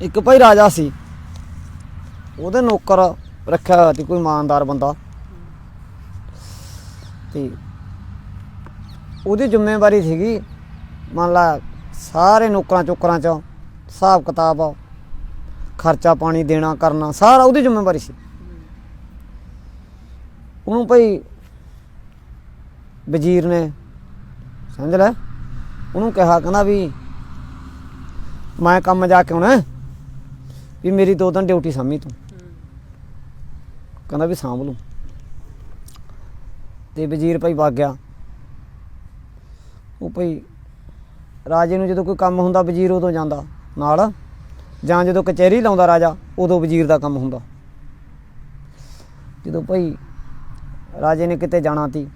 ਇੱਕ ਭਾਈ ਰਾਜਾ ਸੀ, ਉਹਦੇ ਨੌਕਰ ਰੱਖਿਆ ਹੋਇਆ ਸੀ ਕੋਈ ਇਮਾਨਦਾਰ ਬੰਦਾ, ਤੇ ਉਹਦੀ ਜ਼ਿੰਮੇਵਾਰੀ ਸੀਗੀ ਮੰਨ ਲਾ ਸਾਰੇ ਨੌਕਰਾਂ ਚੋਕਰਾਂ 'ਚ ਹਿਸਾਬ ਕਿਤਾਬ, ਖਰਚਾ ਪਾਣੀ ਦੇਣਾ ਕਰਨਾ ਸਾਰਾ ਉਹਦੀ ਜ਼ਿੰਮੇਵਾਰੀ ਸੀ। ਉਹਨੂੰ ਭਾਈ ਵਜ਼ੀਰ ਨੇ ਸਮਝ ਲੈ, ਉਹਨੂੰ ਕਿਹਾ ਕਹਿੰਦਾ ਵੀ ਮੈਂ ਕੰਮ ਜਾ ਕੇ ਆਉਣਾ ਵੀ ਮੇਰੀ 2 ਦਿਨ ਡਿਊਟੀ ਸਾਂਭੀ ਤੂੰ। ਕਹਿੰਦਾ ਵੀ ਸਾਂਭ ਲੂੰ। ਤੇ ਵਜ਼ੀਰ ਭਾਈ ਵਗ ਗਿਆ। ਉਹ ਭਾਈ ਰਾਜੇ ਨੂੰ ਜਦੋਂ ਕੋਈ ਕੰਮ ਹੁੰਦਾ ਵਜ਼ੀਰ ਉਦੋਂ ਜਾਂਦਾ ਨਾਲ, ਜਾਂ ਜਦੋਂ ਕਚਹਿਰੀ ਲਾਉਂਦਾ ਰਾਜਾ ਉਦੋਂ ਵਜ਼ੀਰ ਦਾ ਕੰਮ ਹੁੰਦਾ। ਜਦੋਂ ਭਾਈ ਰਾਜੇ ਨੇ ਕਿਤੇ ਜਾਣਾ ਤੀ,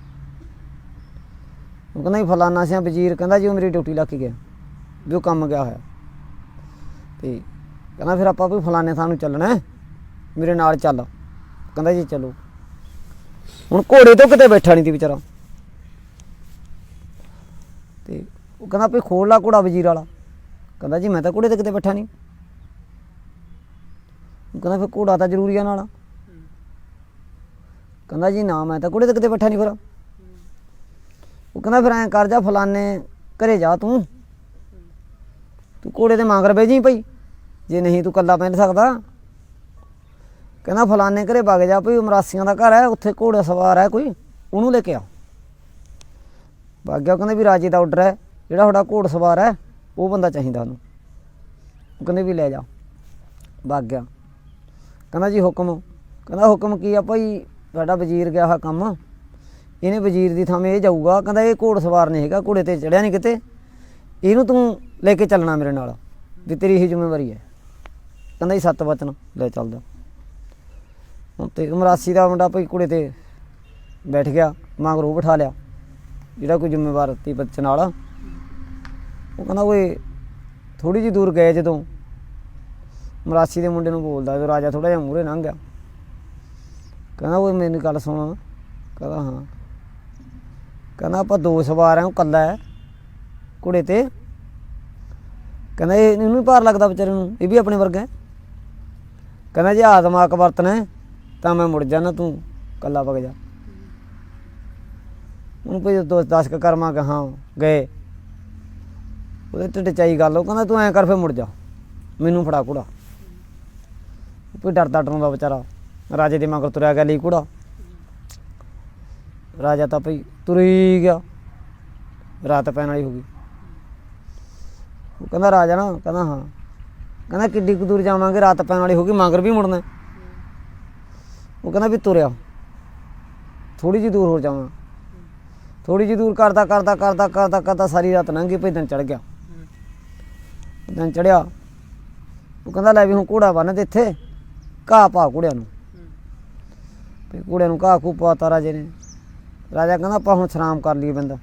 ਉਹ ਕਹਿੰਦਾ ਜੀ ਫਲਾਨਾ ਸਿਆ ਵਜ਼ੀਰ ਕਹਿੰਦਾ ਜੀ ਉਹ ਮੇਰੀ ਡਿਊਟੀ ਲਾ ਕੇ ਗਿਆ ਵੀ ਉਹ ਕੰਮ ਗਿਆ ਹੋਇਆ। ਤੇ ਕਹਿੰਦਾ ਫਿਰ ਆਪਾਂ ਵੀ ਫਲਾਨੇ ਥਾਂ ਨੂੰ ਚੱਲਣਾ, ਮੇਰੇ ਨਾਲ ਚੱਲ। ਕਹਿੰਦਾ ਜੀ ਚਲੋ। ਹੁਣ ਘੋੜੇ ਤੋਂ ਕਿਤੇ ਬੈਠਾ ਨਹੀਂ ਤੀ ਵਿਚਾਰਾ, ਤੇ ਉਹ ਕਹਿੰਦਾ ਵੀ ਖੋਲ ਲਾ ਘੋੜਾ ਵਜ਼ੀਰ ਵਾਲਾ। ਕਹਿੰਦਾ ਜੀ ਮੈਂ ਤਾਂ ਘੋੜੇ 'ਤੇ ਕਿਤੇ ਬੈਠਾ ਨਹੀਂ। ਉਹ ਕਹਿੰਦਾ ਫਿਰ ਘੋੜਾ ਤਾਂ ਜ਼ਰੂਰੀ ਆ ਨਾਲ। ਕਹਿੰਦਾ ਜੀ ਨਾ ਮੈਂ ਤਾਂ ਘੋੜੇ 'ਤੇ ਕਿਤੇ ਬੈਠਾ ਨਹੀਂ ਫਿਰ। ਉਹ ਕਹਿੰਦਾ ਫਿਰ ਐਂ ਕਰ ਜਾ ਫਲਾਨੇ ਘਰੇ ਜਾ ਤੂੰ ਘੋੜੇ 'ਤੇ ਮਗਰ ਬਹਿ ਜੀ ਭਾਈ, ਜੇ ਨਹੀਂ ਤੂੰ ਇਕੱਲਾ ਪੈਂਡ ਸਕਦਾ। ਕਹਿੰਦਾ ਫਲਾਨੇ ਘਰੇ ਵਗ ਜਾ ਭਾਈ, ਮਰਾਸੀਆਂ ਦਾ ਘਰ ਹੈ ਉੱਥੇ ਘੋੜਾ ਸਵਾਰ ਹੈ ਕੋਈ, ਉਹਨੂੰ ਲੈ ਕੇ ਆ। ਵਗ ਗਿਆ। ਕਹਿੰਦੇ ਵੀ ਰਾਜੇ ਦਾ ਆਰਡਰ ਹੈ, ਜਿਹੜਾ ਤੁਹਾਡਾ ਘੋੜ ਸਵਾਰ ਹੈ ਉਹ ਬੰਦਾ ਚਾਹੀਦਾ ਉਹਨੂੰ। ਉਹ ਕਹਿੰਦੇ ਵੀ ਲੈ ਜਾ। ਵਗ ਗਿਆ। ਕਹਿੰਦਾ ਜੀ ਹੁਕਮ। ਕਹਿੰਦਾ ਹੁਕਮ ਕੀ ਆ ਭਾਈ, ਤੁਹਾਡਾ ਵਜ਼ੀਰ ਗਿਆ ਹੋਇਆ ਕੰਮ, ਇਹਨੇ ਵਜ਼ੀਰ ਦੀ ਥਾਂ ਇਹ ਜਾਊਗਾ। ਕਹਿੰਦਾ ਇਹ ਘੋੜ ਸਵਾਰ ਨਹੀਂ ਹੈਗਾ, ਘੋੜੇ 'ਤੇ ਚੜ੍ਹਿਆ ਨਹੀਂ ਕਿਤੇ, ਇਹਨੂੰ ਤੂੰ ਲੈ ਕੇ ਚੱਲਣਾ ਮੇਰੇ ਨਾਲ, ਵੀ ਤੇਰੀ ਇਹੀ ਜ਼ਿੰਮੇਵਾਰੀ ਹੈ। ਕਹਿੰਦਾ ਜੀ 7 ਵਚਨ ਲੈ ਚੱਲਦਾ। ਹੁਣ ਤੇ ਮਰਾਸੀ ਦਾ ਮੁੰਡਾ ਭਾਈ ਘੋੜੇ 'ਤੇ ਬੈਠ ਗਿਆ, ਮਗਰ ਉਹ ਬਿਠਾ ਲਿਆ ਜਿਹੜਾ ਕੋਈ ਜ਼ਿੰਮੇਵਾਰ ਤੀ ਬੱਚੇ ਨਾਲ। ਉਹ ਕਹਿੰਦਾ ਓਏ ਥੋੜ੍ਹੀ ਜਿਹੀ ਦੂਰ ਗਏ ਜਦੋਂ ਮਰਾਸੀ ਦੇ ਮੁੰਡੇ ਨੂੰ ਬੋਲਦਾ, ਜਦੋਂ ਰਾਜਾ ਥੋੜ੍ਹਾ ਜਿਹਾ ਮੂਹਰੇ ਲੰਘ ਗਿਆ। ਕਹਿੰਦਾ ਓਏ ਮੈਨੂੰ ਗੱਲ ਸੁਣ। ਕਹਿੰਦਾ ਹਾਂ। ਕਹਿੰਦਾ ਆਪਾਂ 2 ਸਵਾਰ ਆ, ਉਹ ਇਕੱਲਾ ਹੈ ਘੋੜੇ 'ਤੇ। ਕਹਿੰਦਾ ਇਹਨੂੰ ਵੀ ਭਾਰ ਲੱਗਦਾ ਵਿਚਾਰੇ ਨੂੰ, ਇਹ ਵੀ ਆਪਣੇ ਵਰਗਾ। ਕਹਿੰਦਾ ਜੇ ਆਤਮਾਕ ਵਰਤਣਾ ਤਾਂ ਮੈਂ ਮੁੜ ਜਾਣਾ, ਤੂੰ ਇਕੱਲਾ ਵਗ ਜਾ। ਉਹਨੂੰ ਭਾਈ 10 ਕਰਮਾਂ ਕਹਾਂ ਗਏ, ਉਹਦੇ ਢਿੱਡ 'ਚ ਆਈ ਗੱਲ। ਉਹ ਕਹਿੰਦਾ ਤੂੰ ਐਂ ਕਰ ਫਿਰ ਮੁੜ ਜਾ, ਮੈਨੂੰ ਫੜਾ ਘੋੜਾ। ਕੋਈ ਡਰਦਾ ਡਰਾਉਂਦਾ ਵਿਚਾਰਾ ਰਾਜੇ ਦੇ ਮਗਰ ਤੁਰਿਆ ਗਿਆ ਲਈ ਘੋੜਾ। ਰਾਜਾ ਤਾਂ ਭਾਈ ਤੁਰ ਹੀ ਗਿਆ, ਰਾਤ ਪੈਣ ਵਾਲੀ ਹੋ ਗਈ। ਉਹ ਕਹਿੰਦਾ ਰਾਜਾ ਨਾ, ਕਹਿੰਦਾ ਹਾਂ। ਕਹਿੰਦਾ ਕਿੱਡੀ ਕੁ ਦੂਰ ਜਾਵਾਂਗੇ, ਰਾਤ ਪੈਣ ਵਾਲੀ ਹੋ ਗਈ, ਮਗਰ ਵੀ ਮੁੜਨਾ। ਉਹ ਕਹਿੰਦਾ ਵੀ ਤੁਰਿਆ ਥੋੜ੍ਹੀ ਜਿਹੀ ਦੂਰ ਹੋਰ ਜਾਵਾਂ। ਥੋੜ੍ਹੀ ਜਿਹੀ ਦੂਰ ਕਰਦਾ ਕਰਦਾ ਕਰਦਾ ਕਰਦਾ ਕਰਦਾ ਸਾਰੀ ਰਾਤ ਲੰਘ ਗਈ ਭਾਈ, ਦਿਨ ਚੜ੍ਹ ਗਿਆ। ਦਿਨ ਚੜ੍ਹਿਆ। ਉਹ ਕਹਿੰਦਾ ਲੈ ਵੀ ਹੁਣ ਘੋੜਾ ਬੰਨ੍ਹ ਤੇ ਇੱਥੇ ਘਾਹ ਪਾ ਘੋੜਿਆਂ ਨੂੰ। ਵੀ ਘੋੜਿਆਂ ਨੂੰ ਘਾਹ ਘੂਹ ਪਾਤਾ ਰਾਜੇ ਨੇ। ਰਾਜਾ ਕਹਿੰਦਾ ਆਪਾਂ ਹੁਣ ਸਰਾਮ ਕਰ ਲਈਏ ਬੰਦਾ,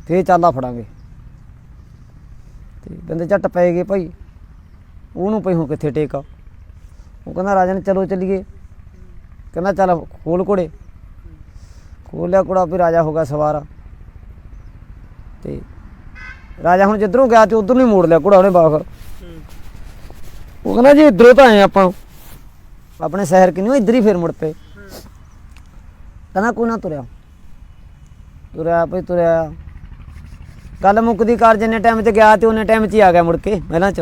ਫੇਰ ਚਾਲਾ ਫੜਾਂਗੇ। ਤੇ ਬੰਦੇ ਝੱਟ ਪੈ ਗਏ ਭਾਈ, ਉਹਨੂੰ ਪਈ ਹੁਣ ਕਿੱਥੇ ਟੇਕ। ਉਹ ਕਹਿੰਦਾ ਰਾਜਾ ਨੇ ਚਲੋ ਚੱਲੀਏ। ਕਹਿੰਦਾ ਚੱਲ ਖੋਲ ਘੋੜੇ। ਖੋਲ ਲਿਆ ਘੋੜਾ, ਵੀ ਰਾਜਾ ਹੋ ਗਿਆ ਸਵਾਰ। ਤੇ ਰਾਜਾ ਹੁਣ ਜਿੱਧਰੋਂ ਗਿਆ ਤੇ ਉੱਧਰ ਨੂੰ ਹੀ ਮੋੜ ਲਿਆ ਘੋੜਾ ਉਹਨੇ ਬਾਖਰ। ਉਹ ਕਹਿੰਦਾ ਜੀ ਇੱਧਰੋਂ ਤਾਂ ਆਏ ਆਪਾਂ, ਆਪਣੇ ਸ਼ਹਿਰ ਕਿੰਨੀ ਇੱਧਰ ਹੀ ਫੇਰ ਮੁੜ ਪਏ। ਕਹਿੰਦਾ ਕੋਈ ਨਾ ਤੁਰਿਆ ਤੁਰਿਆ ਭਾਈ ਤੁਰਿਆ। ਗੱਲ ਮੁੱਕਦੀ ਕਾਰ ਜਿੰਨੇ ਟਾਈਮ 'ਚ ਗਿਆ ਤੇ ਉਹਨੇ ਟਾਈਮ 'ਚ ਹੀ ਆ ਗਿਆ ਮੁੜ ਕੇ ਮਹਿਲਾਂ 'ਚ।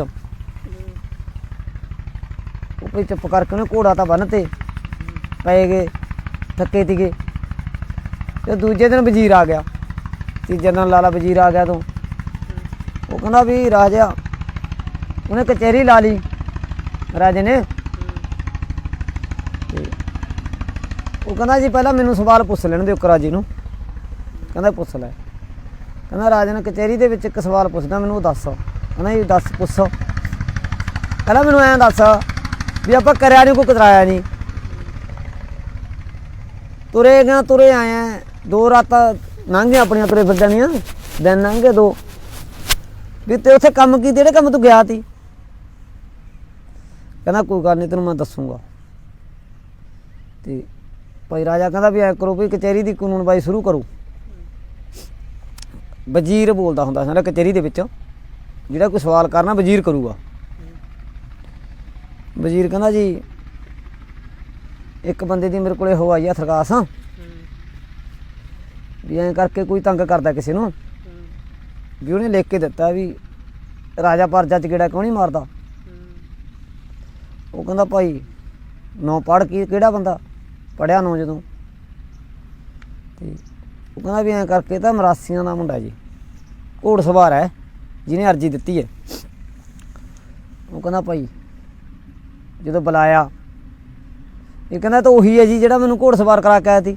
ਉਹ ਭਾਈ ਚੁੱਪ ਕਰਕੇ ਉਹਨੇ ਘੋੜਾ ਤਾਂ ਬੰਨ੍ਹ ਤੇ ਪੈ ਗਏ, ਥੱਕੇ ਤੀਗੇ। ਤੇ ਦੂਜੇ ਦਿਨ ਵਜ਼ੀਰ ਆ ਗਿਆ, ਤੀਜੇ ਦਿਨ ਲਾਲਾ ਵਜ਼ੀਰ ਆ ਗਿਆ। ਤੋਂ ਉਹ ਕਹਿੰਦਾ ਵੀ ਰਾਜਾ, ਉਹਨੇ ਕਚਹਿਰੀ ਲਾ ਲਈ ਰਾਜੇ ਨੇ। ਤੇ ਉਹ ਕਹਿੰਦਾ ਜੀ ਪਹਿਲਾਂ ਮੈਨੂੰ ਸਵਾਲ ਪੁੱਛ ਲੈਣ ਦਿਓ ਰਾਜੇ ਨੂੰ। ਕਹਿੰਦਾ ਪੁੱਛ ਲੈ। ਕਹਿੰਦਾ ਰਾਜੇ ਨੇ ਕਚਹਿਰੀ ਦੇ ਵਿੱਚ ਇੱਕ ਸਵਾਲ ਪੁੱਛਦਾ, ਮੈਨੂੰ ਉਹ ਦੱਸ। ਕਹਿੰਦਾ ਜੀ ਦੱਸ ਪੁੱਛ। ਪਹਿਲਾਂ ਮੈਨੂੰ ਐਂ ਦੱਸ ਵੀ ਆਪਾਂ ਕਰਿਆ ਨਹੀਂ, ਕੋਈ ਕਤਰਾਇਆ ਨਹੀਂ, ਤੁਰੇ ਗਿਆ ਤੁਰੇ ਆਏ, 2 ਰਾਤਾਂ ਲੰਘ ਗਈਆਂ ਆਪਣੀਆਂ ਤੁਰੇ ਫਿਰਦਿਆਂ ਦੀਆਂ, ਦਿਨ ਲੰਘ ਗਏ 2। ਵੀ ਤੇ ਉੱਥੇ ਕੰਮ ਕੀ, ਜਿਹੜੇ ਕੰਮ ਤੂੰ ਗਿਆ ਤੀ। ਕਹਿੰਦਾ ਕੋਈ ਗੱਲ ਨਹੀਂ ਤੈਨੂੰ ਮੈਂ ਦੱਸੂਗਾ। ਤੇ ਭਾਈ ਰਾਜਾ ਕਹਿੰਦਾ ਵੀ ਐ ਕਰੋ ਵੀ ਕਚਹਿਰੀ ਦੀ ਕਾਨੂੰਨਬਾਜ਼ੀ ਸ਼ੁਰੂ ਕਰੋ। ਵਜ਼ੀਰ ਬੋਲਦਾ ਹੁੰਦਾ ਸਾਡਾ ਕਚਹਿਰੀ ਦੇ ਵਿੱਚ, ਜਿਹੜਾ ਕੋਈ ਸਵਾਲ ਕਰਨਾ ਵਜ਼ੀਰ ਕਰੂਗਾ। ਵਜ਼ੀਰ ਕਹਿੰਦਾ ਜੀ ਇੱਕ ਬੰਦੇ ਦੀ ਮੇਰੇ ਕੋਲੇ ਹੋ ਆਈ ਆ ਥਰਕਾਸ ਵੀ ਐਂ ਕਰਕੇ ਕੋਈ ਤੰਗ ਕਰਦਾ ਕਿਸੇ ਨੂੰ ਵੀ ਉਹਨੇ ਲਿਖ ਕੇ ਦਿੱਤਾ ਵੀ ਰਾਜਾ ਪਰਜਾ 'ਚ ਗੇੜਾ ਕਿਉਂ ਨਹੀਂ ਮਾਰਦਾ। ਉਹ ਕਹਿੰਦਾ ਭਾਈ ਨੌ ਪੜ੍ਹ ਕੇ ਕਿਹੜਾ ਬੰਦਾ ਪੜ੍ਹਿਆ ਨੌ ਜਦੋਂ ਤੇ ਉਹ ਕਹਿੰਦਾ ਵੀ ਐਂ ਕਰਕੇ ਤਾਂ ਮਰਾਸੀਆਂ ਦਾ ਮੁੰਡਾ ਜੀ ਘੋੜ ਸਵਾਰ ਹੈ ਜਿਹਨੇ ਅਰਜੀ ਦਿੱਤੀ ਹੈ। ਉਹ ਕਹਿੰਦਾ ਭਾਈ ਜਦੋਂ ਬੁਲਾਇਆ ਇਹ ਕਹਿੰਦਾ ਤਾਂ ਉਹੀ ਹੈ ਜੀ ਜਿਹੜਾ ਮੈਨੂੰ ਘੋੜ ਸਵਾਰ ਕਰਾ ਕੇ ਆਇਆ ਸੀ।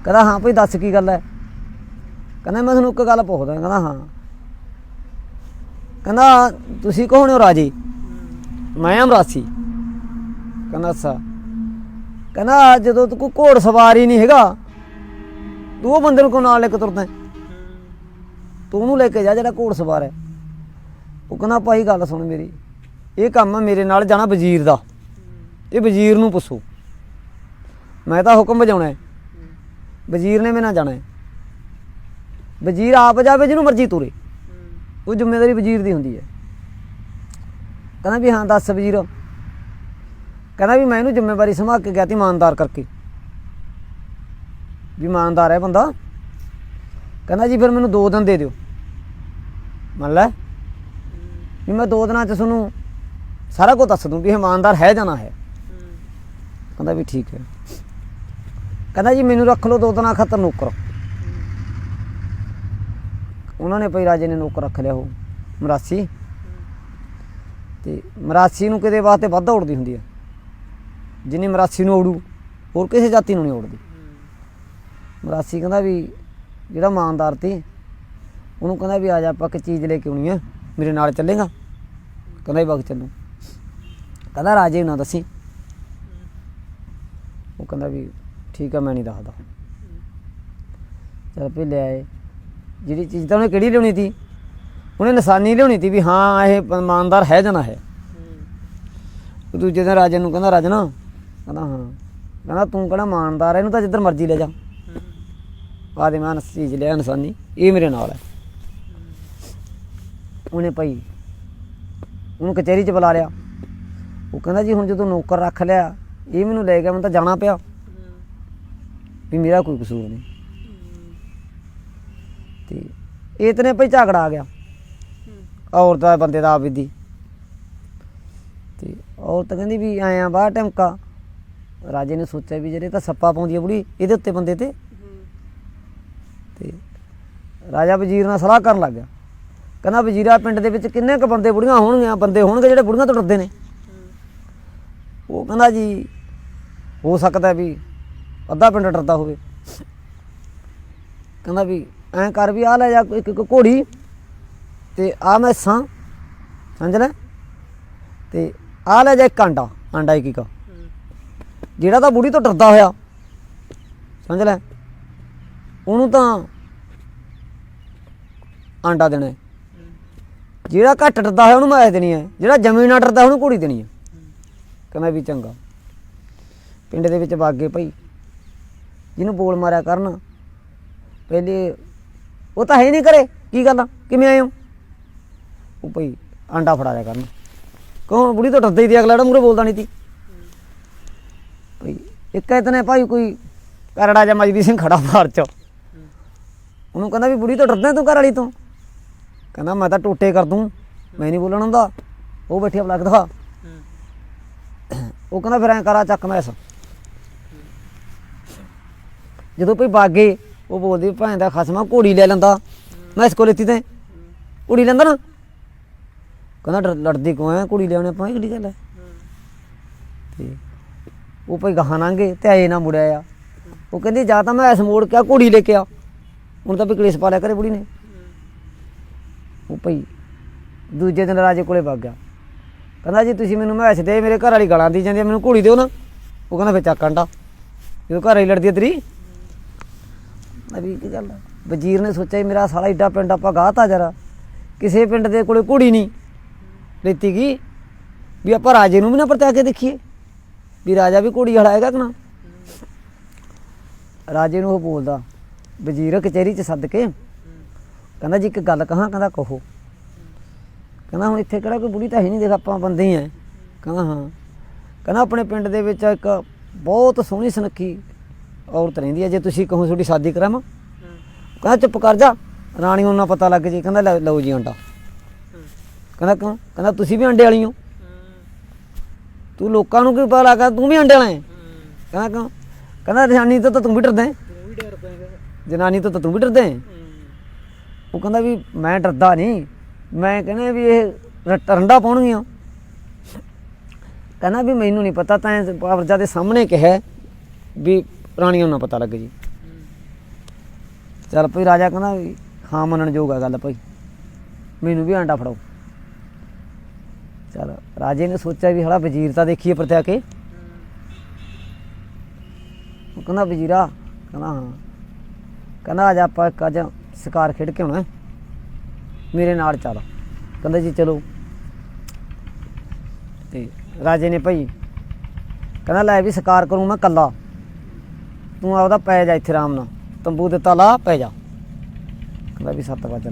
ਕਹਿੰਦਾ ਹਾਂ ਭਾਈ ਦੱਸ ਕੀ ਗੱਲ ਹੈ। ਕਹਿੰਦਾ ਮੈਂ ਤੁਹਾਨੂੰ ਇੱਕ ਗੱਲ ਪੁੱਛਦਾ। ਕਹਿੰਦਾ ਹਾਂ। ਕਹਿੰਦਾ ਤੁਸੀਂ ਕੌਣ ਹੋ ਰਾਜੇ। ਮੈਂ ਅਮਰਾਸੀ। ਕਹਿੰਦਾ ਅੱਛਾ। ਕਹਿੰਦਾ ਜਦੋਂ ਤੂੰ ਕੋਈ ਘੋੜ ਸਵਾਰ ਹੀ ਨਹੀਂ ਹੈਗਾ ਤੂੰ ਉਹ ਬੰਦੇ ਨੂੰ ਕਿਉਂ ਨਾਲ ਲੈ ਕੇ ਤੁਰਦਾ ਤੂੰ ਉਹਨੂੰ ਲੈ ਕੇ ਜਾ ਜਿਹੜਾ ਘੋੜ ਸਵਾਰ ਹੈ। ਉਹ ਕਹਿੰਦਾ ਭਾਈ ਗੱਲ ਸੁਣ ਮੇਰੀ ਇਹ ਕੰਮ ਮੇਰੇ ਨਾਲ ਜਾਣਾ ਵਜ਼ੀਰ ਦਾ ਇਹ ਵਜ਼ੀਰ ਨੂੰ ਪੁੱਛੋ ਮੈਂ ਤਾਂ ਹੁਕਮ ਵਜਾਉਣਾ ਹੈ ਵਜ਼ੀਰ ਨੇ ਮੇਰੇ ਨਾਲ ਜਾਣਾ ਹੈ। ਵਜ਼ੀਰ ਆਪ ਜਾਵੇ ਜਿਹਨੂੰ ਮਰਜ਼ੀ ਤੁਰੇ ਉਹ ਜ਼ਿੰਮੇਵਾਰੀ ਵਜ਼ੀਰ ਦੀ ਹੁੰਦੀ ਹੈ। ਕਹਿੰਦਾ ਵੀ ਹਾਂ ਦੱਸ ਵਜ਼ੀਰ। ਕਹਿੰਦਾ ਵੀ ਮੈਂ ਇਹਨੂੰ ਜ਼ਿੰਮੇਵਾਰੀ ਸੰਭਾਲ ਕੇ ਗਿਆ ਤੀ ਇਮਾਨਦਾਰ ਕਰਕੇ ਵੀ ਇਮਾਨਦਾਰ ਹੈ ਬੰਦਾ। ਕਹਿੰਦਾ ਜੀ ਫਿਰ ਮੈਨੂੰ 2 ਦਿਨ ਦੇ ਦਿਓ। ਮੰਨ ਲੈ ਵੀ ਮੈਂ 2 ਦਿਨਾਂ 'ਚ ਤੁਹਾਨੂੰ ਸਾਰਾ ਕੁਝ ਦੱਸ ਦੂੰ ਵੀ ਇਮਾਨਦਾਰ ਹੈ ਜਾਂ ਨਾ ਹੈ। ਕਹਿੰਦਾ ਵੀ ਠੀਕ ਹੈ। ਕਹਿੰਦਾ ਜੀ ਮੈਨੂੰ ਰੱਖ ਲਓ 2 ਦਿਨਾਂ ਖਾਤਰ ਨੌਕਰ। ਉਹਨਾਂ ਨੇ ਭਾਈ ਰਾਜੇ ਨੇ ਨੌਕਰ ਰੱਖ ਲਿਆ ਉਹ ਮਰਾਸੀ ਤੇ ਮਰਾਸੀ ਨੂੰ ਕਿਤੇ ਵਾਸਤੇ ਵੱਧ ਦੌੜਦੀ ਹੁੰਦੀ ਹੈ ਜਿੰਨੀ ਮਰਾਸੀ ਨੂੰ ਔੜੂ ਹੋਰ ਕਿਸੇ ਜਾਤੀ ਨੂੰ ਨਹੀਂ ਔੜਦੀ। ਮਰਾਸੀ ਕਹਿੰਦਾ ਵੀ ਜਿਹੜਾ ਇਮਾਨਦਾਰ ਤੀ ਉਹਨੂੰ ਕਹਿੰਦਾ ਵੀ ਆ ਜਾ ਆਪਾਂ ਇੱਕ ਚੀਜ਼ ਲੈ ਕੇ ਆਉਣੀ ਹੈ ਮੇਰੇ ਨਾਲ ਚੱਲੇਗਾ। ਕਹਿੰਦਾ ਵੀ ਵਕਤ ਚੱਲੂ। ਕਹਿੰਦਾ ਰਾਜੇ ਨੂੰ ਨਾ ਦੱਸੀ। ਉਹ ਕਹਿੰਦਾ ਵੀ ਠੀਕ ਆ ਮੈਂ ਨਹੀਂ ਦੱਸਦਾ। ਚੱਲ ਪਈ ਲੈ ਆਏ ਜਿਹੜੀ ਚੀਜ਼ ਤਾਂ ਉਹਨੇ ਕਿਹੜੀ ਲਿਆਉਣੀ ਤੀ ਉਹਨੇ ਨਿਸ਼ਾਨੀ ਲਿਆਉਣੀ ਤੀ ਵੀ ਹਾਂ ਇਹ ਇਮਾਨਦਾਰ ਹੈ ਜਾਂ ਨਾ ਹੈ। ਦੂਜੇ ਦਿਨ ਰਾਜੇ ਨੂੰ ਕਹਿੰਦਾ ਰਾਜਨ ਕਹਿੰਦਾ ਹਾਂ। ਕਹਿੰਦਾ ਤੂੰ ਕਿਹੜਾ ਇਮਾਨਦਾਰ ਹੈ ਇਹਨੂੰ ਤਾਂ ਜਿੱਧਰ ਮਰਜ਼ੀ ਲੈ ਜਾ ਆ ਦੇ ਮੈਂ ਚੀਜ਼ ਲਿਆ ਨਿਸ਼ਾਨੀ ਇਹ ਮੇਰੇ ਨਾਲ ਹੈ। ਉਹਨੇ ਭਾਈ ਉਹਨੂੰ ਕਚਹਿਰੀ 'ਚ ਬੁਲਾ ਲਿਆ। ਉਹ ਕਹਿੰਦਾ ਜੀ ਹੁਣ ਜਦੋਂ ਨੌਕਰ ਰੱਖ ਲਿਆ ਇਹ ਮੈਨੂੰ ਲੈ ਗਿਆ ਮੈਨੂੰ ਤਾਂ ਜਾਣਾ ਪਿਆ ਵੀ ਮੇਰਾ ਕੋਈ ਕਸੂਰ ਨਹੀਂ। ਤੇ ਇਤਨੇ ਭਾਈ ਝਗੜਾ ਆ ਗਿਆ ਔਰਤ ਦਾ ਬੰਦੇ ਦਾ ਆਪ ਦੀ ਤੇ ਔਰਤ ਕਹਿੰਦੀ ਵੀ ਆਇਆ ਬਾਹਰ ਟਮਕਾ। ਰਾਜੇ ਨੇ ਸੋਚਿਆ ਵੀ ਜਿਹੜੇ ਤਾਂ ਸੱਪਾ ਪਾਉਂਦੀ ਆ ਬੁੜੀ ਇਹਦੇ ਉੱਤੇ ਬੰਦੇ ਤੇ ਰਾਜਾ ਵਜ਼ੀਰ ਨਾਲ ਸਲਾਹ ਕਰਨ ਲੱਗ ਗਿਆ। ਕਹਿੰਦਾ ਵਜ਼ੀਰਾ ਪਿੰਡ ਦੇ ਵਿੱਚ ਕਿੰਨੇ ਕੁ ਬੰਦੇ ਬੁੜੀਆਂ ਹੋਣਗੀਆਂ ਬੰਦੇ ਹੋਣਗੇ ਜਿਹੜੇ ਬੁੜੀਆਂ ਤੋਂ ਡਰਦੇ ਨੇ। ਉਹ ਕਹਿੰਦਾ ਜੀ ਹੋ ਸਕਦਾ ਵੀ ਅੱਧਾ ਪਿੰਡ ਡਰਦਾ ਹੋਵੇ। ਕਹਿੰਦਾ ਵੀ ਐਂ ਕਰ ਵੀ ਆਹ ਲੈ ਜਾ ਇੱਕ ਘੋੜੀ ਤੇ ਆਹ ਮੈਸਾਂ ਸਮਝ ਲੈ ਤੇ ਆਹ ਲੈ ਜਾ ਇੱਕ ਆਂਡਾ ਇੱਕ ਜਿਹੜਾ ਤਾਂ ਬੁੜੀ ਤੋਂ ਡਰਦਾ ਹੋਇਆ ਸਮਝ ਲੈ ਉਹਨੂੰ ਤਾਂ ਆਂਡਾ ਦੇਣਾ। ਜਿਹੜਾ ਘੱਟ ਡਰਦਾ ਹੋਇਆ ਉਹਨੂੰ ਮੈਸ ਦੇਣੀ ਹੈ ਜਿਹੜਾ ਜਮੀ ਨਾ ਡਰਦਾ ਉਹਨੂੰ ਘੋੜੀ ਦੇਣੀ ਹੈ। ਕਹਿੰਦਾ ਵੀ ਚੰਗਾ। ਪਿੰਡ ਦੇ ਵਿੱਚ ਬਾਗੇ ਭਾਈ ਜਿਹਨੂੰ ਬੋਲ ਮਾਰਿਆ ਕਰਨ ਪਹਿਲੇ ਉਹ ਤਾਂ ਹੈ ਨਹੀਂ ਕਰੇ ਕੀ ਗੱਲ ਆ ਕਿਵੇਂ ਆਏ ਹੋ। ਉਹ ਭਾਈ ਆਂਡਾ ਫੜਾ ਲਿਆ ਕਰਨ ਕੌਣ ਬੁੜੀ ਤੋਂ ਡਰਦਾ ਹੀ ਤੀ ਅਗਲਾ ਜਿਹੜਾ ਮੂਹਰੇ ਬੋਲਦਾ ਨਹੀਂ ਤੀ। ਭਾਈ ਇੱਕ ਇਤਨੇ ਭਾਈ ਕੋਈ ਕਰੜਾ ਜਾਂ ਮਜਬੀ ਸਿੰਘ ਖੜਾ ਬਾਹਰ 'ਚ ਉਹਨੂੰ ਕਹਿੰਦਾ ਵੀ ਬੁੜੀ ਤੋਂ ਡਰਦਾ ਤੂੰ ਘਰ ਵਾਲੀ ਤੋਂ। ਕਹਿੰਦਾ ਮੈਂ ਤਾਂ ਟੋਟੇ ਕਰ ਦੂੰ ਮੈਂ ਨਹੀਂ ਬੋਲਣ ਹੁੰਦਾ। ਉਹ ਬੈਠਿਆ ਲੱਗਦਾ ਉਹ ਕਹਿੰਦਾ ਫਿਰ ਐਂ ਕਰਾ ਚੱਕ ਮੈਸ। ਜਦੋਂ ਭਾਈ ਬਾਗੇ ਉਹ ਬੋਲਦੀ ਭੈਣ ਦਾ ਖਸਮਾ ਘੋੜੀ ਲੈ ਲੈਂਦਾ ਮੈਂ ਇਸ ਕੋਲ ਲੈਤੀ ਤੇ ਘੋੜੀ ਲੈਂਦਾ ਨਾ। ਕਹਿੰਦਾ ਲੜਦੀ ਕਿਉਂ ਐ ਘੋੜੀ ਲਿਆਉਣੇ ਆਪਾਂ ਕਿਹੜੀ ਗੱਲ ਹੈ। ਤੇ ਉਹ ਭਾਈ ਗਾਹਾਂ ਲੰਘੇ ਤੇ ਆਏ ਨਾ ਮੁੜਿਆ ਆ। ਉਹ ਕਹਿੰਦੀ ਜਾਂ ਤਾਂ ਮੈਂ ਇਸ ਮੋੜ ਕੇ ਘੋੜੀ ਲੈ ਕੇ ਆ ਹੁਣ ਤਾਂ ਵੀ ਕਲੇਸ਼ ਪਾ ਲਿਆ ਕਰੇ ਬੁੜੀ ਨੇ। ਉਹ ਭਾਈ ਦੂਜੇ ਦਿਨ ਰਾਜੇ ਕੋਲੇ ਵਗ ਗਿਆ। ਕਹਿੰਦਾ ਜੀ ਤੁਸੀਂ ਮੈਨੂੰ ਮੈਸ ਦੇ ਮੇਰੇ ਘਰ ਵਾਲੀ ਗਾਲਾਂ ਦੀ ਜਾਂਦੀ ਮੈਨੂੰ ਘੋੜੀ ਦਿਓ ਨਾ। ਉਹ ਕਹਿੰਦਾ ਫਿਰ ਚੱਕ ਆਂਡਾ ਜਦੋਂ ਘਰ ਵਾਲੀ ਲੜਦੀ ਤੇਰੀ। ਅਭੀ ਕੀ ਗੱਲ ਵਜ਼ੀਰ ਨੇ ਸੋਚਿਆ ਮੇਰਾ ਸਾਲਾ ਏਡਾ ਪਿੰਡ ਆਪਾਂ ਗਾਹਤਾ ਜਰਾ ਕਿਸੇ ਪਿੰਡ ਦੇ ਕੋਲੇ ਘੋੜੀ ਨਹੀਂ ਲੈਤੀ ਗਈ ਵੀ ਆਪਾਂ ਰਾਜੇ ਨੂੰ ਵੀ ਨਾ ਪਰਚਾ ਕੇ ਦੇਖੀਏ ਵੀ ਰਾਜਾ ਵੀ ਘੋੜੀ ਵਾਲਾ ਹੈਗਾ ਕਿ ਨਾ। ਰਾਜੇ ਨੂੰ ਉਹ ਬੋਲਦਾ ਵਜ਼ੀਰ ਕਚਹਿਰੀ 'ਚ ਸੱਦ ਕੇ ਕਹਿੰਦਾ ਜੀ ਇੱਕ ਗੱਲ ਕਹਾਂ। ਕਹਿੰਦਾ ਕਹੋ। ਕਹਿੰਦਾ ਹੁਣ ਇੱਥੇ ਕਿਹੜਾ ਕੋਈ ਬੁੜੀ ਤਾਂ ਹੈ ਨਹੀਂ, ਦੇਖ ਆਪਾਂ ਬੰਦੇ ਹੀ ਐ। ਕਹਿੰਦਾ ਹਾਂ। ਕਹਿੰਦਾ ਆਪਣੇ ਪਿੰਡ ਦੇ ਵਿੱਚ ਇੱਕ ਬਹੁਤ ਸੋਹਣੀ ਸੁਨੱਖੀ ਔਰਤ ਰਹਿੰਦੀ ਹੈ, ਜੇ ਤੁਸੀਂ ਕਹੋ ਤੁਹਾਡੀ ਸ਼ਾਦੀ ਕਰਾਵਾਂ। ਕਹਿੰਦਾ ਚੁੱਪ ਕਰ ਜਾ, ਰਾਣੀ ਨੂੰ ਨਾ ਪਤਾ ਲੱਗ ਜੇ। ਕਹਿੰਦਾ ਲਓ ਜੀ ਅੰਡਾ। ਕਹਿੰਦਾ ਕਿਉਂ? ਕਹਿੰਦਾ ਤੁਸੀਂ ਵੀ ਅੰਡੇ ਵਾਲੀ ਹੋ, ਤੂੰ ਲੋਕਾਂ ਨੂੰ ਕੀ ਪਤਾ ਲੱਗਾ ਤੂੰ ਵੀ ਅੰਡੇ ਵਾਲਾ ਹੈ। ਕਹਿੰਦਾ ਕਿਉਂ? ਕਹਿੰਦਾ ਜਨਾਨੀ ਤੋਂ ਤਾਂ ਤੂੰ ਵੀ ਡਰਦਾ, ਜਨਾਨੀ ਤੋਂ ਤਾਂ ਤੂੰ ਵੀ ਡਰਦਾ। ਉਹ ਕਹਿੰਦਾ ਵੀ ਮੈਂ ਡਰਦਾ ਨਹੀਂ, ਮੈਂ ਕਹਿੰਦਾ ਵੀ ਇਹ ਟਰੰਡਾ ਪਾਉਣਗੀਆਂ। ਕਹਿੰਦਾ ਵੀ ਮੈਨੂੰ ਨਹੀਂ ਪਤਾ, ਤਾਂ ਪਰਜਾ ਦੇ ਸਾਹਮਣੇ ਕਿਹਾ ਵੀ ਰਾਣੀਆਂ ਨੂੰ ਨਾ ਪਤਾ ਲੱਗ ਜੀ। ਚੱਲ ਭਾਈ ਰਾਜਾ ਕਹਿੰਦਾ ਵੀ ਹਾਂ ਮੰਨਣ ਯੋਗ ਆ ਗੱਲ ਭਾਈ, ਮੈਨੂੰ ਵੀ ਆਂਡਾ ਫੜਾਓ। ਚੱਲ ਰਾਜੇ ਨੇ ਸੋਚਿਆ ਵੀ ਹਲਾ ਵਜ਼ੀਰ ਤਾਂ ਦੇਖੀਏ ਪਰਤਿਆ ਕੇ। ਉਹ ਕਹਿੰਦਾ ਵਜ਼ੀਰਾ, ਕਹਿੰਦਾ ਹਾਂ। ਕਹਿੰਦਾ ਅੱਜ ਆਪਾਂ ਇੱਕ ਅੱਜ ਸ਼ਿਕਾਰ ਖੇਡ ਕੇ ਆਉਣਾ, ਮੇਰੇ ਨਾਲ ਚੱਲ। ਕਹਿੰਦਾ ਜੀ ਚਲੋ। ਤੇ ਰਾਜੇ ਨੇ ਭਾਈ ਕਹਿੰਦਾ ਲੈ ਵੀ ਸ਼ਿਕਾਰ ਕਰੂੰ ਮੈਂ ਇਕੱਲਾ, ਤੂੰ ਆਪਦਾ ਪੈ ਜਾ ਇੱਥੇ ਆਰਾਮ ਨਾਲ, ਤੰਬੂ ਦਿੱਤਾ ਲਾ ਪੈ ਜਾ। ਕਹਿੰਦਾ ਵੀ 7 ਵਜੇ।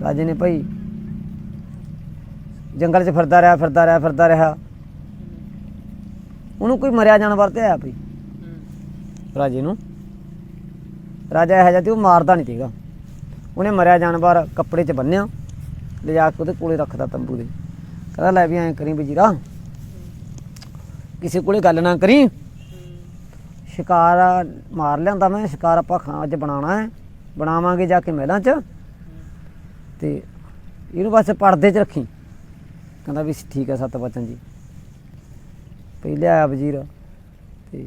ਰਾਜੇ ਨੇ ਭਾਈ ਜੰਗਲ 'ਚ ਫਿਰਦਾ ਰਿਹਾ। ਉਹਨੂੰ ਕੋਈ ਮਰਿਆ ਜਾਨਵਰ ਤੇ ਆਇਆ ਭਾਈ ਰਾਜੇ ਨੂੰ। ਰਾਜਾ ਇਹੋ ਜਿਹਾ ਤੇ ਉਹ ਮਾਰਦਾ ਨਹੀਂ ਸੀਗਾ। ਉਹਨੇ ਮਰਿਆ ਜਾਨਵਰ ਕੱਪੜੇ 'ਚ ਬੰਨਿਆ, ਲਿਜਾ ਕੇ ਉਹਦੇ ਕੋਲੇ ਰੱਖਦਾ ਤੰਬੂ ਦੇ। ਕਹਿੰਦਾ ਲੈ ਵੀ ਐਂ ਕਰੀ ਵਜ਼ੀਰਾ, ਕਿਸੇ ਕੋਲੇ ਗੱਲ ਨਾ ਕਰੀ, ਸ਼ਿਕਾਰ ਮਾਰ ਲਿਆਂਦਾ ਮੈਂ, ਸ਼ਿਕਾਰ ਆਪਾਂ ਅੱਜ ਬਣਾਉਣਾ ਹੈ, ਬਣਾਵਾਂਗੇ ਜਾ ਕੇ ਮਹਿਲਾਂ 'ਚ, ਤੇ ਇਹਨੂੰ ਬਸ ਪਰਦੇ 'ਚ ਰੱਖੀ। ਕਹਿੰਦਾ ਵੀ ਠੀਕ ਹੈ ਸੱਤ ਬਚਨ ਜੀ। ਪਈ ਲਿਆਇਆ ਵਜ਼ੀਰ। ਤੇ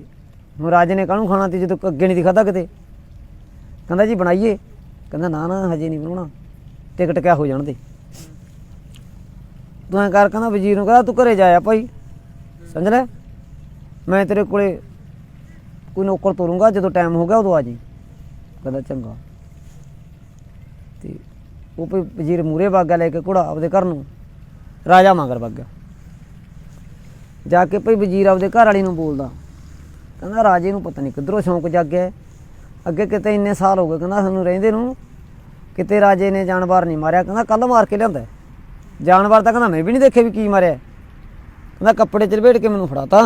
ਹੁਣ ਰਾਜੇ ਨੇ ਕਾਹਨੂੰ ਖਾਣਾ ਤੇ ਜਦੋਂ ਅੱਗੇ ਨਹੀਂ ਖਾਧਾ ਕਿਤੇ। ਕਹਿੰਦਾ ਜੀ ਬਣਾਈਏ। ਕਹਿੰਦਾ ਨਾ ਹਜੇ ਨਹੀਂ ਬਣਾਉਣਾ, ਟਿਕਟ ਕਿਆ ਹੋ ਜਾਣ ਦੇ। ਤੂੰ ਐਂ ਕਰ, ਕਹਿੰਦਾ ਵਜ਼ੀਰ ਨੂੰ ਕਹਿੰਦਾ ਤੂੰ ਘਰੇ ਜਾਇਆ ਭਾਈ, ਸਮਝ ਲੈ, ਮੈਂ ਤੇਰੇ ਕੋਲੇ ਕੋਈ ਨੌਕਰ ਤੋਰੂੰਗਾ, ਜਦੋਂ ਟਾਈਮ ਹੋ ਗਿਆ ਉਦੋਂ ਆ ਜੀ। ਕਹਿੰਦਾ ਚੰਗਾ। ਤੇ ਉਹ ਭਾਈ ਵਜ਼ੀਰ ਮੂਹਰੇ ਵਗ ਗਿਆ ਲੈ ਕੇ ਘੋੜਾ ਆਪਦੇ ਘਰ ਨੂੰ, ਰਾਜਾ ਮਗਰ ਵਗ ਗਿਆ। ਜਾ ਕੇ ਭਾਈ ਵਜ਼ੀਰ ਆਪਦੇ ਘਰ ਵਾਲੀ ਨੂੰ ਬੋਲਦਾ, ਕਹਿੰਦਾ ਰਾਜੇ ਨੂੰ ਪਤਾ ਨਹੀਂ ਕਿੱਧਰੋਂ ਸ਼ੌਂਕ ਜਾਗਿਆ, ਅੱਗੇ ਕਿਤੇ ਇੰਨੇ ਸਾਲ ਹੋ ਗਏ ਕਹਿੰਦਾ ਸਾਨੂੰ ਰਹਿੰਦੇ ਨੂੰ, ਕਿਤੇ ਰਾਜੇ ਨੇ ਜਾਨਵਰ ਨਹੀਂ ਮਾਰਿਆ। ਕਹਿੰਦਾ ਕੱਲ੍ਹ ਮਾਰ ਕੇ ਲਿਆਂਦਾ ਜਾਨਵਰ, ਤਾਂ ਕਹਿੰਦਾ ਮੈਂ ਵੀ ਨਹੀਂ ਦੇਖਿਆ ਵੀ ਕੀ ਮਾਰਿਆ। ਕਹਿੰਦਾ ਕੱਪੜੇ 'ਚ ਲਪੇਟ ਕੇ ਮੈਨੂੰ ਫੜਾਤਾ।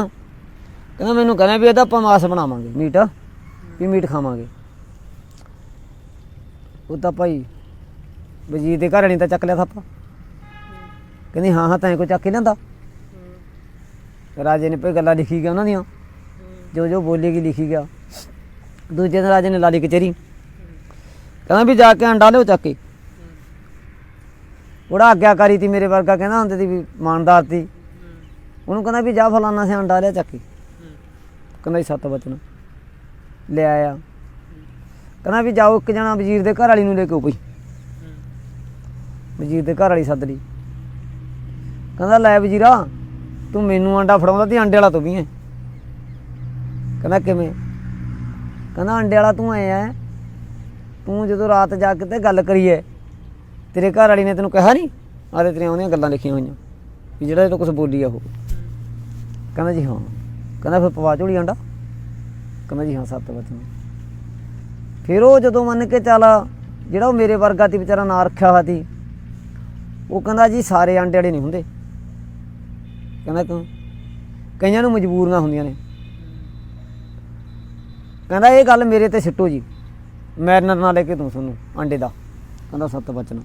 ਕਹਿੰਦਾ ਮੈਨੂੰ ਕਹਿੰਦਾ ਵੀ ਇਹਦਾ ਆਪਾਂ ਮਾਸ ਬਣਾਵਾਂਗੇ, ਮੀਟ ਵੀ ਮੀਟ ਖਾਵਾਂਗੇ। ਉਹ ਤਾਂ ਭਾਈ ਵਜ਼ੀਰ ਦੇ ਘਰ ਵਾਲੀ ਤਾਂ ਚੱਕ ਲਿਆ ਥਾਪਾ। ਕਹਿੰਦੀ ਹਾਂ ਤੈਂ ਕੋਈ ਚੱਕ ਕੇ ਲਿਆਂਦਾ। ਰਾਜੇ ਨੇ ਭਾਈ ਗੱਲਾਂ ਲਿਖੀ ਗਿਆ ਉਹਨਾਂ ਦੀਆਂ, ਜੋ ਬੋਲੇਗੀ ਲਿਖੀ ਗਿਆ। ਦੂਜੇ ਦਿਨ ਰਾਜੇ ਨੇ ਲਾ ਲਈ ਕਚਹਿਰੀ। ਕਹਿੰਦਾ ਵੀ ਜਾ ਕੇ ਅੰਡਾ ਲਿਓ ਚੱਕ ਕੇ। ਉਹਦਾ ਆਗਿਆਕਾਰੀ ਤੀ ਮੇਰੇ ਵਰਗਾ, ਕਹਿੰਦਾ ਹੁੰਦੇ ਸੀ ਵੀ ਇਮਾਨਦਾਰ ਤੀ। ਉਹਨੂੰ ਕਹਿੰਦਾ ਵੀ ਜਾ ਫਲਾਨਾ ਸੇ ਅੰਡਾ ਲਿਆ ਚੱਕ ਕੇ। ਕਹਿੰਦਾ ਜੀ 7 ਵਚਨ ਲੈ ਆਇਆ। ਕਹਿੰਦਾ ਵੀ ਜਾਓ ਇੱਕ ਜਣਾ ਵਜ਼ੀਰ ਦੇ ਘਰ ਵਾਲੀ ਨੂੰ ਲੈ ਕੇ ਆਓ ਭਾਈ। ਵਜ਼ੀਰ ਦੇ ਘਰ ਵਾਲੀ ਸੱਦ ਲਈ। ਕਹਿੰਦਾ ਲੈ ਵਜ਼ੀਰਾ, ਤੂੰ ਮੈਨੂੰ ਅੰਡਾ ਫੜਾਉਂਦਾ ਤੇ ਅੰਡੇ ਵਾਲਾ ਤੂੰ ਵੀ ਹੈ। ਕਹਿੰਦਾ ਕਿਵੇਂ? ਕਹਿੰਦਾ ਅੰਡੇ ਵਾਲਾ ਤੂੰ ਐ, ਤੂੰ ਜਦੋਂ ਰਾਤ ਜਾ ਕੇ ਤੇ ਗੱਲ ਕਰੀਏ, ਤੇਰੇ ਘਰ ਵਾਲੀ ਨੇ ਤੈਨੂੰ ਕਿਹਾ ਨਹੀਂ, ਆਦੇ ਤੇਰੀਆਂ ਉਹਦੀਆਂ ਗੱਲਾਂ ਲਿਖੀਆਂ ਹੋਈਆਂ ਵੀ ਜਿਹੜਾ ਤੂੰ ਕੁਛ ਬੋਲੀ ਆ ਉਹ। ਕਹਿੰਦਾ ਜੀ ਹਾਂ। ਕਹਿੰਦਾ ਫਿਰ ਪਵਾ ਝੋਲੀ ਅੰਡਾ। ਕਹਿੰਦਾ ਜੀ ਹਾਂ 7 ਵਚਨ। ਫਿਰ ਉਹ ਜਦੋਂ ਮੰਨ ਕੇ ਚੱਲ, ਜਿਹੜਾ ਉਹ ਮੇਰੇ ਵਰਗਾ ਤੀ ਵਿਚਾਰਾ ਨਾਂ ਰੱਖਿਆ ਹੋਇਆ ਤੀ, ਉਹ ਕਹਿੰਦਾ ਜੀ ਸਾਰੇ ਅੰਡੇ ਵਾਲੇ ਨਹੀਂ ਹੁੰਦੇ। ਕਹਿੰਦਾ ਕਿਉਂ? ਕਈਆਂ ਨੂੰ ਮਜਬੂਰੀਆਂ ਹੁੰਦੀਆਂ ਨੇ। ਕਹਿੰਦਾ ਇਹ ਗੱਲ ਮੇਰੇ ਤੇ ਸਿੱਟੋ ਜੀ, ਮੈਰਨਰ ਨਾ ਲੈ ਕੇ ਤੂੰ ਤੁਹਾਨੂੰ ਅੰਡੇ ਦਾ। ਕਹਿੰਦਾ 7 ਵਚਨ।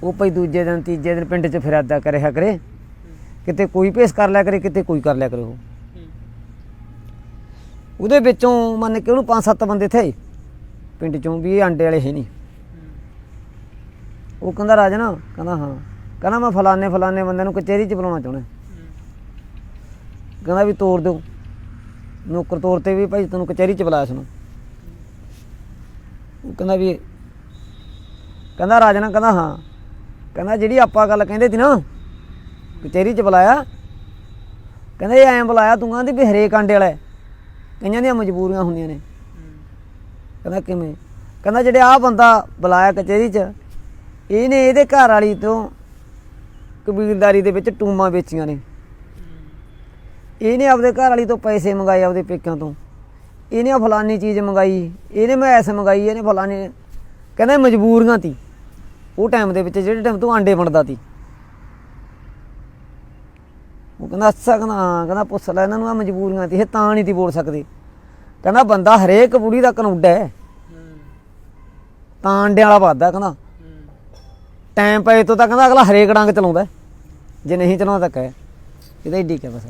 ਉਹ ਭਾਈ ਦੂਜੇ ਦਿਨ ਤੀਜੇ ਦਿਨ ਪਿੰਡ 'ਚ ਫਿਰਦਾ ਕਰਿਆ ਕਰੇ, ਕਿਤੇ ਕੋਈ ਭੇਸ ਕਰ ਲਿਆ ਕਰੇ, ਕਿਤੇ ਕੋਈ ਕਰ ਲਿਆ ਕਰੇ। ਉਹਦੇ ਵਿੱਚੋਂ ਮੰਨ ਕੇ ਉਹਨੂੰ 5-7 ਬੰਦੇ ਥੇ ਪਿੰਡ 'ਚੋਂ ਵੀ ਇਹ ਅੰਡੇ ਵਾਲੇ ਹੈ ਨਹੀਂ। ਉਹ ਕਹਿੰਦਾ ਰਾਜਨ, ਕਹਿੰਦਾ ਹਾਂ। ਕਹਿੰਦਾ ਮੈਂ ਫਲਾਨੇ ਬੰਦੇ ਨੂੰ ਕਚਹਿਰੀ 'ਚ ਬੁਲਾਉਣਾ ਚਾਹੁੰਦਾ। ਕਹਿੰਦਾ ਵੀ ਤੋਰ ਦਿਓ, ਨੌਕਰ ਤੌਰ 'ਤੇ ਵੀ ਭਾਈ ਤੈਨੂੰ ਕਚਹਿਰੀ 'ਚ ਬੁਲਾਇਆ ਸੁਣੋ। ਉਹ ਕਹਿੰਦਾ ਵੀ, ਕਹਿੰਦਾ ਰਾਜਨ, ਕਹਿੰਦਾ ਹਾਂ। ਕਹਿੰਦਾ ਜਿਹੜੀ ਆਪਾਂ ਗੱਲ ਕਹਿੰਦੇ ਸੀ ਨਾ ਕਚਹਿਰੀ 'ਚ ਬੁਲਾਇਆ, ਕਹਿੰਦਾ ਇਹ ਐਂ ਬੁਲਾਇਆ ਤੂੰ ਕਹਿੰਦੀ ਵੀ ਹਰੇਕ ਅੰਡੇ ਵਾਲਾ, ਕਈਆਂ ਦੀਆਂ ਮਜਬੂਰੀਆਂ ਹੁੰਦੀਆਂ ਨੇ। ਕਹਿੰਦਾ ਕਿਵੇਂ? ਕਹਿੰਦਾ ਜਿਹੜੇ ਆਹ ਬੰਦਾ ਬੁਲਾਇਆ ਕਚਹਿਰੀ 'ਚ, ਇਹਨੇ ਇਹਦੇ ਘਰ ਵਾਲੀ ਤੋਂ ਕਬੀਲਦਾਰੀ ਦੇ ਵਿੱਚ ਟੂਮਾਂ ਵੇਚੀਆਂ ਨੇ, ਇਹਨੇ ਆਪਦੇ ਘਰ ਵਾਲੀ ਤੋਂ ਪੈਸੇ ਮੰਗਾਏ ਆਪਦੇ ਪੇਕਿਆਂ ਤੋਂ, ਇਹਨੇ ਫਲਾਨੀ ਚੀਜ਼ ਮੰਗਾਈ, ਇਹਨੇ ਮੈਸ ਮੰਗਾਈ, ਇਹਨੇ ਫਲਾਨੀ। ਕਹਿੰਦਾ ਮਜਬੂਰੀਆਂ ਤੀ, ਉਹ ਟਾਈਮ ਦੇ ਵਿੱਚ ਜਿਹੜੇ ਟਾਈਮ ਤੂੰ ਆਂਡੇ ਬਣਦਾ ਤੀ ਉਹ ਕਹਿੰਦਾ ਅੱਛਾ ਕਹਿੰਦਾ ਹਾਂ ਕਹਿੰਦਾ ਪੁੱਛ ਲੈ ਇਹਨਾਂ ਨੂੰ ਆ ਮਜਬੂਰੀਆਂ ਤੀ ਇਹ ਤਾਂ ਨਹੀਂ ਤੀ ਬੋਲ ਸਕਦੇ ਕਹਿੰਦਾ ਬੰਦਾ ਹਰੇਕ ਬੁੜੀ ਦਾ ਕਨੂਡਾ ਹੈ ਤਾਂ ਆਂਡਿਆਂ ਵਾਲਾ ਵੱਧਦਾ ਕਹਿੰਦਾ ਟਾਈਮ ਪਏ ਤੋਂ ਤਾਂ ਕਹਿੰਦਾ ਅਗਲਾ ਹਰੇਕ ਡੰਗ ਚਲਾਉਂਦਾ ਜੇ ਨਹੀਂ ਚਲਾਉਂਦਾ ਤਾਂ ਕਹਿ ਇਹਦਾ ਏਡੀ ਕਿਆ ਬਸ